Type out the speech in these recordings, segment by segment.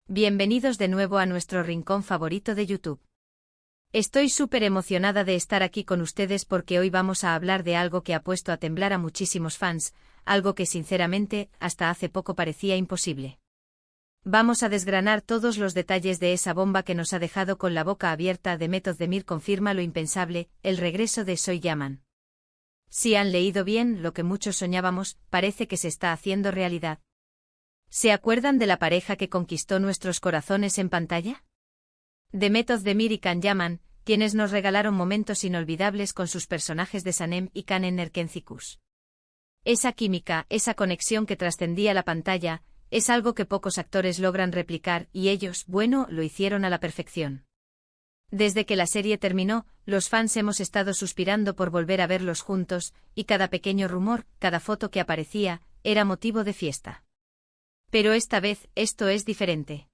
Bienvenidos de nuevo a nuestro rincón favorito de YouTube. Estoy súper emocionada de estar aquí con ustedes porque hoy vamos a hablar de algo que ha puesto a temblar a muchísimos fans, algo que sinceramente, hasta hace poco parecía imposible. Vamos a desgranar todos los detalles de esa bomba que nos ha dejado con la boca abierta. Demet Özdemir confirma lo impensable, el regreso de Soy Yaman. Si han leído bien lo que muchos soñábamos, parece que se está haciendo realidad. ¿Se acuerdan de la pareja que conquistó nuestros corazones en pantalla? Demet Özdemir y Can Yaman, quienes nos regalaron momentos inolvidables con sus personajes de Sanem y Can en Erkenzikuş. Esa química, esa conexión que trascendía la pantalla, es algo que pocos actores logran replicar y ellos, bueno, lo hicieron a la perfección. Desde que la serie terminó, los fans hemos estado suspirando por volver a verlos juntos, y cada pequeño rumor, cada foto que aparecía, era motivo de fiesta. Pero esta vez, esto es diferente.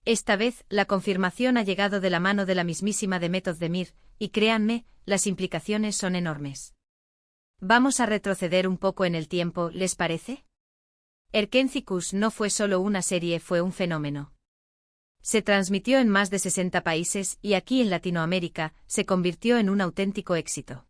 Esta vez, la confirmación ha llegado de la mano de la mismísima Demet Özdemir, y créanme, las implicaciones son enormes. Vamos a retroceder un poco en el tiempo, ¿les parece? Erkenzikuş no fue solo una serie, fue un fenómeno. Se transmitió en más de 60 países y aquí en Latinoamérica, se convirtió en un auténtico éxito.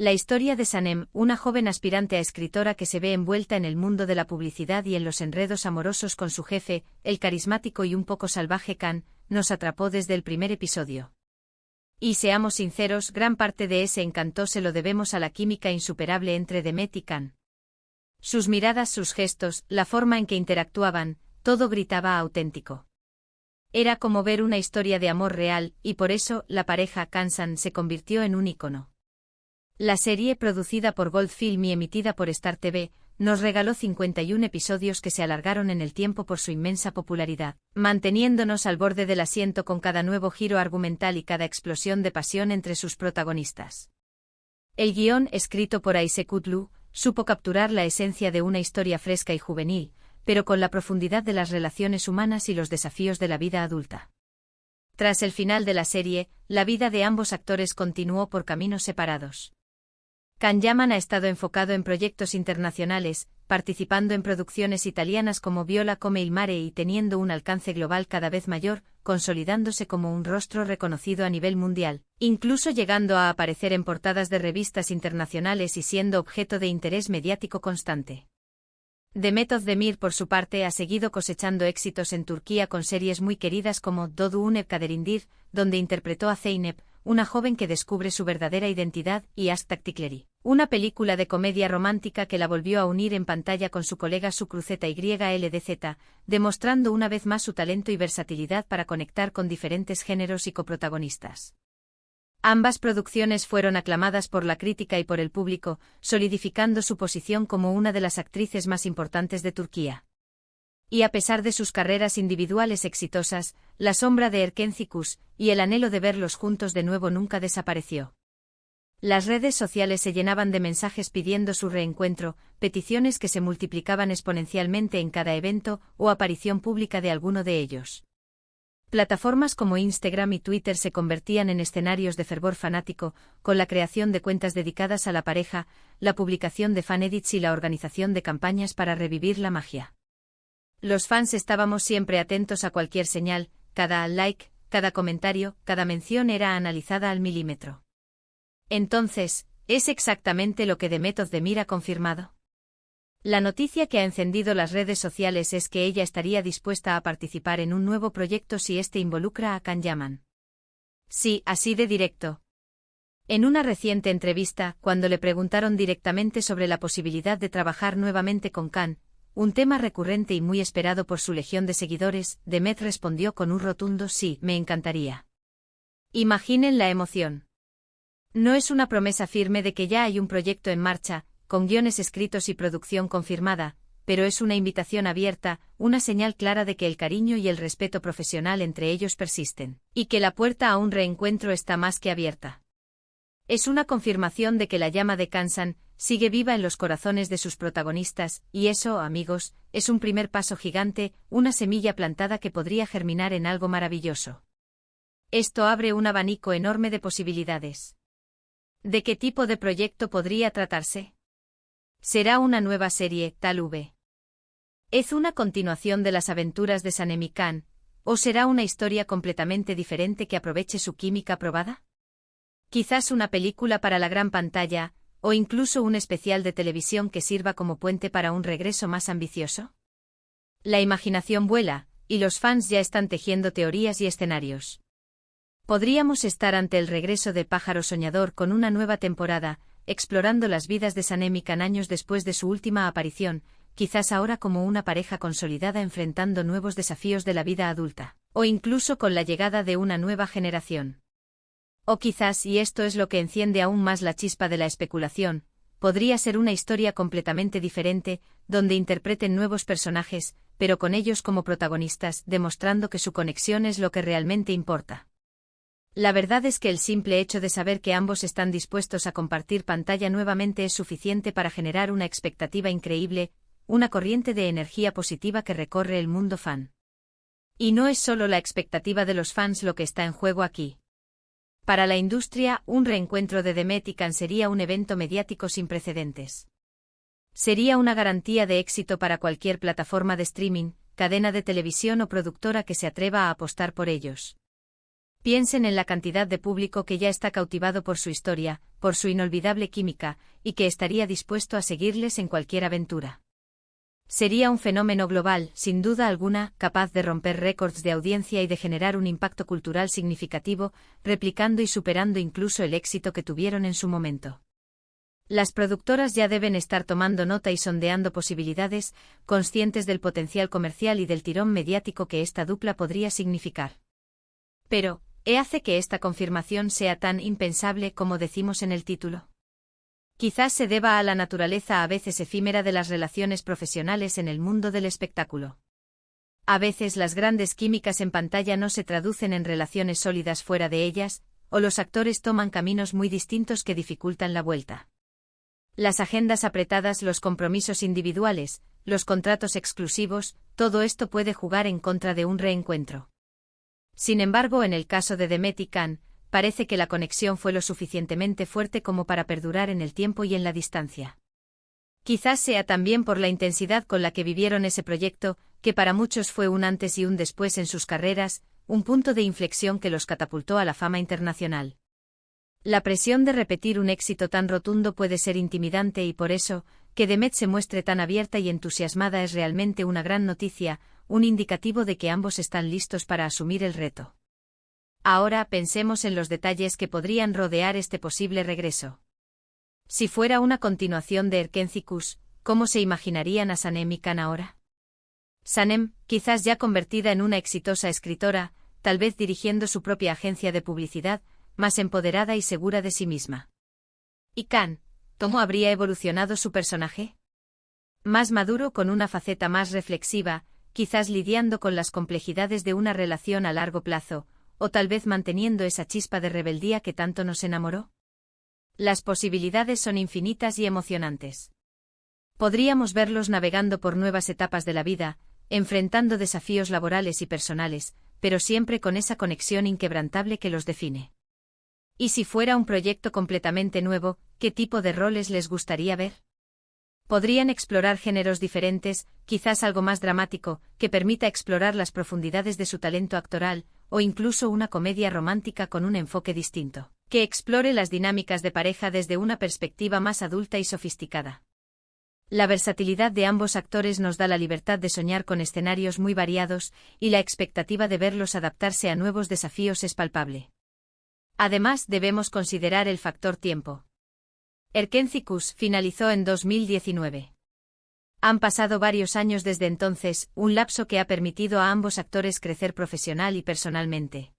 La historia de Sanem, una joven aspirante a escritora que se ve envuelta en el mundo de la publicidad y en los enredos amorosos con su jefe, el carismático y un poco salvaje Can, nos atrapó desde el primer episodio. Y seamos sinceros, gran parte de ese encanto se lo debemos a la química insuperable entre Demet y Can. Sus miradas, sus gestos, la forma en que interactuaban, todo gritaba auténtico. Era como ver una historia de amor real, y por eso, la pareja Can-san se convirtió en un ícono. La serie, producida por Goldfilm y emitida por Star TV, nos regaló 51 episodios que se alargaron en el tiempo por su inmensa popularidad, manteniéndonos al borde del asiento con cada nuevo giro argumental y cada explosión de pasión entre sus protagonistas. El guión, escrito por Ayşe Kutlu, supo capturar la esencia de una historia fresca y juvenil, pero con la profundidad de las relaciones humanas y los desafíos de la vida adulta. Tras el final de la serie, la vida de ambos actores continuó por caminos separados. Can Yaman ha estado enfocado en proyectos internacionales, participando en producciones italianas como Viola come il mare y teniendo un alcance global cada vez mayor, consolidándose como un rostro reconocido a nivel mundial, incluso llegando a aparecer en portadas de revistas internacionales y siendo objeto de interés mediático constante. Demet Özdemir, por su parte, ha seguido cosechando éxitos en Turquía con series muy queridas como Doğduğun Ev Kaderindir, donde interpretó a Zeynep, una joven que descubre su verdadera identidad, y Aşk Taktikleri, una película de comedia romántica que la volvió a unir en pantalla con su colega YLDZ, demostrando una vez más su talento y versatilidad para conectar con diferentes géneros y coprotagonistas. Ambas producciones fueron aclamadas por la crítica y por el público, solidificando su posición como una de las actrices más importantes de Turquía. Y a pesar de sus carreras individuales exitosas, la sombra de Erkenzikuş y el anhelo de verlos juntos de nuevo nunca desapareció. Las redes sociales se llenaban de mensajes pidiendo su reencuentro, peticiones que se multiplicaban exponencialmente en cada evento o aparición pública de alguno de ellos. Plataformas como Instagram y Twitter se convertían en escenarios de fervor fanático, con la creación de cuentas dedicadas a la pareja, la publicación de fanedits y la organización de campañas para revivir la magia. Los fans estábamos siempre atentos a cualquier señal, cada like, cada comentario, cada mención era analizada al milímetro. Entonces, ¿es exactamente lo que Demet Özdemir ha confirmado? La noticia que ha encendido las redes sociales es que ella estaría dispuesta a participar en un nuevo proyecto si este involucra a Can Yaman. Sí, así de directo. En una reciente entrevista, cuando le preguntaron directamente sobre la posibilidad de trabajar nuevamente con Can, un tema recurrente y muy esperado por su legión de seguidores, Demet respondió con un rotundo sí, me encantaría. Imaginen la emoción. No es una promesa firme de que ya hay un proyecto en marcha, con guiones escritos y producción confirmada, pero es una invitación abierta, una señal clara de que el cariño y el respeto profesional entre ellos persisten, y que la puerta a un reencuentro está más que abierta. Es una confirmación de que la llama de Can-san sigue viva en los corazones de sus protagonistas, y eso, amigos, es un primer paso gigante, una semilla plantada que podría germinar en algo maravilloso. Esto abre un abanico enorme de posibilidades. ¿De qué tipo de proyecto podría tratarse? ¿Será una nueva serie, tal v? ¿Es una continuación de las aventuras de Sanemi-kan, o será una historia completamente diferente que aproveche su química probada? Quizás una película para la gran pantalla, o incluso un especial de televisión que sirva como puente para un regreso más ambicioso. La imaginación vuela, y los fans ya están tejiendo teorías y escenarios. Podríamos estar ante el regreso de Pájaro Soñador con una nueva temporada, explorando las vidas de Sanemi-kan años después de su última aparición, quizás ahora como una pareja consolidada enfrentando nuevos desafíos de la vida adulta, o incluso con la llegada de una nueva generación. O quizás, y esto es lo que enciende aún más la chispa de la especulación, podría ser una historia completamente diferente, donde interpreten nuevos personajes, pero con ellos como protagonistas, demostrando que su conexión es lo que realmente importa. La verdad es que el simple hecho de saber que ambos están dispuestos a compartir pantalla nuevamente es suficiente para generar una expectativa increíble, una corriente de energía positiva que recorre el mundo fan. Y no es solo la expectativa de los fans lo que está en juego aquí. Para la industria, un reencuentro de Demet y Kan sería un evento mediático sin precedentes. Sería una garantía de éxito para cualquier plataforma de streaming, cadena de televisión o productora que se atreva a apostar por ellos. Piensen en la cantidad de público que ya está cautivado por su historia, por su inolvidable química, y que estaría dispuesto a seguirles en cualquier aventura. Sería un fenómeno global, sin duda alguna, capaz de romper récords de audiencia y de generar un impacto cultural significativo, replicando y superando incluso el éxito que tuvieron en su momento. Las productoras ya deben estar tomando nota y sondeando posibilidades, conscientes del potencial comercial y del tirón mediático que esta dupla podría significar. Pero, ¿qué hace que esta confirmación sea tan impensable como decimos en el título? Quizás se deba a la naturaleza a veces efímera de las relaciones profesionales en el mundo del espectáculo. A veces las grandes químicas en pantalla no se traducen en relaciones sólidas fuera de ellas, o los actores toman caminos muy distintos que dificultan la vuelta. Las agendas apretadas, los compromisos individuales, los contratos exclusivos, todo esto puede jugar en contra de un reencuentro. Sin embargo, en el caso de Demet y Kan, parece que la conexión fue lo suficientemente fuerte como para perdurar en el tiempo y en la distancia. Quizás sea también por la intensidad con la que vivieron ese proyecto, que para muchos fue un antes y un después en sus carreras, un punto de inflexión que los catapultó a la fama internacional. La presión de repetir un éxito tan rotundo puede ser intimidante y por eso, que Demet se muestre tan abierta y entusiasmada es realmente una gran noticia, un indicativo de que ambos están listos para asumir el reto. Ahora pensemos en los detalles que podrían rodear este posible regreso. Si fuera una continuación de Erkencikus, ¿cómo se imaginarían a Sanemi-kan ahora? Sanem, quizás ya convertida en una exitosa escritora, tal vez dirigiendo su propia agencia de publicidad, más empoderada y segura de sí misma. ¿Y Kan, cómo habría evolucionado su personaje? Más maduro, con una faceta más reflexiva, quizás lidiando con las complejidades de una relación a largo plazo, o tal vez manteniendo esa chispa de rebeldía que tanto nos enamoró. Las posibilidades son infinitas y emocionantes. Podríamos verlos navegando por nuevas etapas de la vida, enfrentando desafíos laborales y personales, pero siempre con esa conexión inquebrantable que los define. ¿Y si fuera un proyecto completamente nuevo, qué tipo de roles les gustaría ver? Podrían explorar géneros diferentes, quizás algo más dramático, que permita explorar las profundidades de su talento actoral, o incluso una comedia romántica con un enfoque distinto, que explore las dinámicas de pareja desde una perspectiva más adulta y sofisticada. La versatilidad de ambos actores nos da la libertad de soñar con escenarios muy variados, y la expectativa de verlos adaptarse a nuevos desafíos es palpable. Además, debemos considerar el factor tiempo. Erkencikus finalizó en 2019. Han pasado varios años desde entonces, un lapso que ha permitido a ambos actores crecer profesional y personalmente.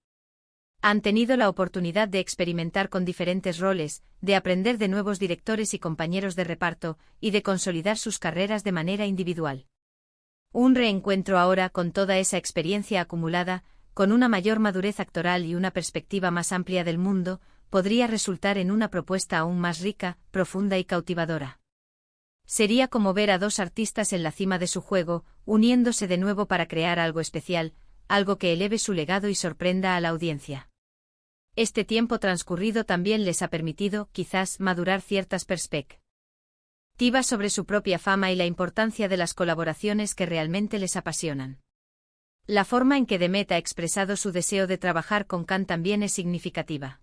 Han tenido la oportunidad de experimentar con diferentes roles, de aprender de nuevos directores y compañeros de reparto, y de consolidar sus carreras de manera individual. Un reencuentro ahora con toda esa experiencia acumulada, con una mayor madurez actoral y una perspectiva más amplia del mundo, podría resultar en una propuesta aún más rica, profunda y cautivadora. Sería como ver a dos artistas en la cima de su juego, uniéndose de nuevo para crear algo especial, algo que eleve su legado y sorprenda a la audiencia. Este tiempo transcurrido también les ha permitido, quizás, madurar ciertas perspectivas. perspectiva sobre su propia fama y la importancia de las colaboraciones que realmente les apasionan. La forma en que Demet ha expresado su deseo de trabajar con Khan también es significativa.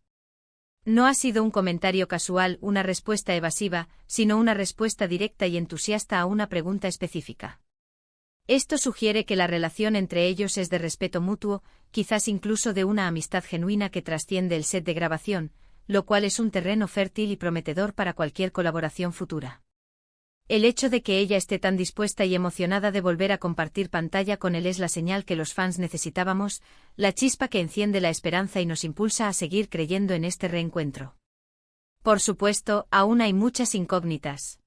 No ha sido un comentario casual, una respuesta evasiva, sino una respuesta directa y entusiasta a una pregunta específica. Esto sugiere que la relación entre ellos es de respeto mutuo, quizás incluso de una amistad genuina que trasciende el set de grabación, lo cual es un terreno fértil y prometedor para cualquier colaboración futura. El hecho de que ella esté tan dispuesta y emocionada de volver a compartir pantalla con él es la señal que los fans necesitábamos, la chispa que enciende la esperanza y nos impulsa a seguir creyendo en este reencuentro. Por supuesto, aún hay muchas incógnitas.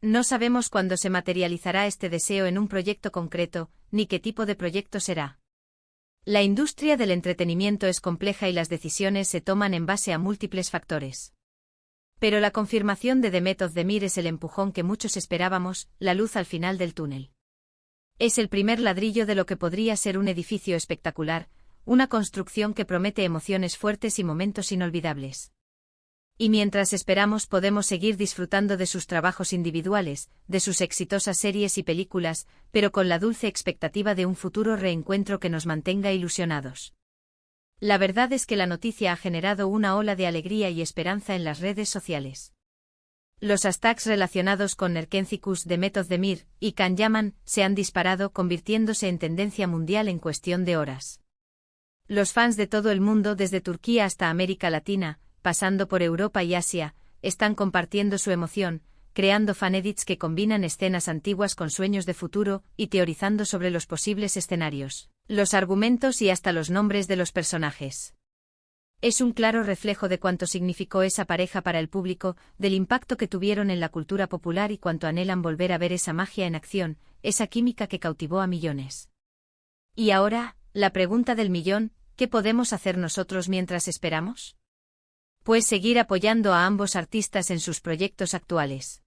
No sabemos cuándo se materializará este deseo en un proyecto concreto, ni qué tipo de proyecto será. La industria del entretenimiento es compleja y las decisiones se toman en base a múltiples factores. Pero la confirmación de Demet Özdemir es el empujón que muchos esperábamos, la luz al final del túnel. Es el primer ladrillo de lo que podría ser un edificio espectacular, una construcción que promete emociones fuertes y momentos inolvidables. Y mientras esperamos podemos seguir disfrutando de sus trabajos individuales, de sus exitosas series y películas, pero con la dulce expectativa de un futuro reencuentro que nos mantenga ilusionados. La verdad es que la noticia ha generado una ola de alegría y esperanza en las redes sociales. Los hashtags relacionados con Erkencikus, Demet Özdemir y Can Yaman se han disparado, convirtiéndose en tendencia mundial en cuestión de horas. Los fans de todo el mundo, desde Turquía hasta América Latina, pasando por Europa y Asia, están compartiendo su emoción, creando fanedits que combinan escenas antiguas con sueños de futuro y teorizando sobre los posibles escenarios, los argumentos y hasta los nombres de los personajes. Es un claro reflejo de cuánto significó esa pareja para el público, del impacto que tuvieron en la cultura popular y cuánto anhelan volver a ver esa magia en acción, esa química que cautivó a millones. Y ahora, la pregunta del millón, ¿qué podemos hacer nosotros mientras esperamos? Pues seguir apoyando a ambos artistas en sus proyectos actuales.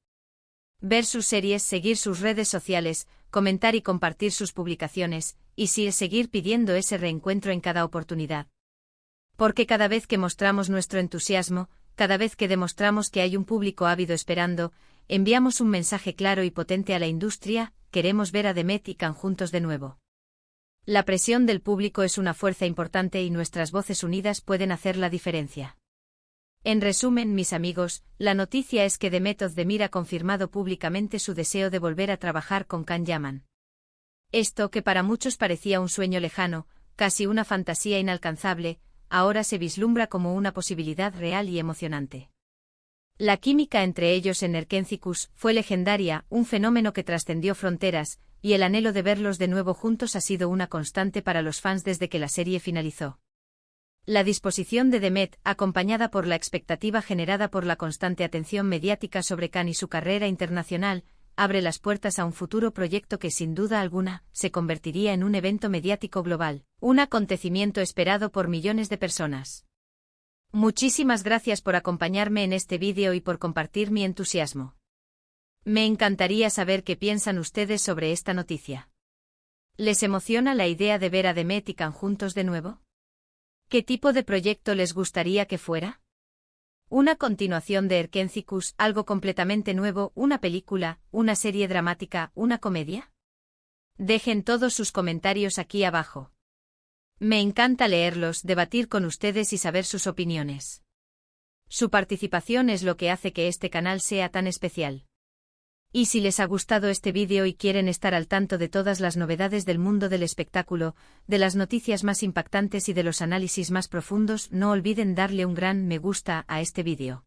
Ver sus series, seguir sus redes sociales, comentar y compartir sus publicaciones, y sí, seguir pidiendo ese reencuentro en cada oportunidad. Porque cada vez que mostramos nuestro entusiasmo, cada vez que demostramos que hay un público ávido esperando, enviamos un mensaje claro y potente a la industria: queremos ver a Demet y Can juntos de nuevo. La presión del público es una fuerza importante y nuestras voces unidas pueden hacer la diferencia. En resumen, mis amigos, la noticia es que Demet Özdemir ha confirmado públicamente su deseo de volver a trabajar con Can Yaman. Esto, que para muchos parecía un sueño lejano, casi una fantasía inalcanzable, ahora se vislumbra como una posibilidad real y emocionante. La química entre ellos en Erkencikus fue legendaria, un fenómeno que trascendió fronteras, y el anhelo de verlos de nuevo juntos ha sido una constante para los fans desde que la serie finalizó. La disposición de Demet, acompañada por la expectativa generada por la constante atención mediática sobre Can y su carrera internacional, abre las puertas a un futuro proyecto que sin duda alguna se convertiría en un evento mediático global, un acontecimiento esperado por millones de personas. Muchísimas gracias por acompañarme en este vídeo y por compartir mi entusiasmo. Me encantaría saber qué piensan ustedes sobre esta noticia. ¿Les emociona la idea de ver a Demet y Can juntos de nuevo? ¿Qué tipo de proyecto les gustaría que fuera? ¿Una continuación de Erkencikus, algo completamente nuevo, una película, una serie dramática, una comedia? Dejen todos sus comentarios aquí abajo. Me encanta leerlos, debatir con ustedes y saber sus opiniones. Su participación es lo que hace que este canal sea tan especial. Y si les ha gustado este vídeo y quieren estar al tanto de todas las novedades del mundo del espectáculo, de las noticias más impactantes y de los análisis más profundos, no olviden darle un gran me gusta a este vídeo.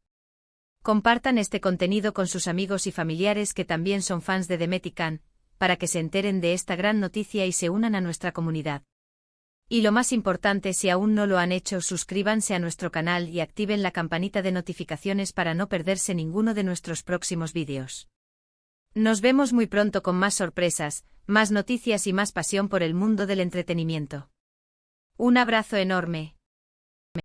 Compartan este contenido con sus amigos y familiares que también son fans de Demet y Can, para que se enteren de esta gran noticia y se unan a nuestra comunidad. Y lo más importante, si aún no lo han hecho, suscríbanse a nuestro canal y activen la campanita de notificaciones para no perderse ninguno de nuestros próximos vídeos. Nos vemos muy pronto con más sorpresas, más noticias y más pasión por el mundo del entretenimiento. Un abrazo enorme.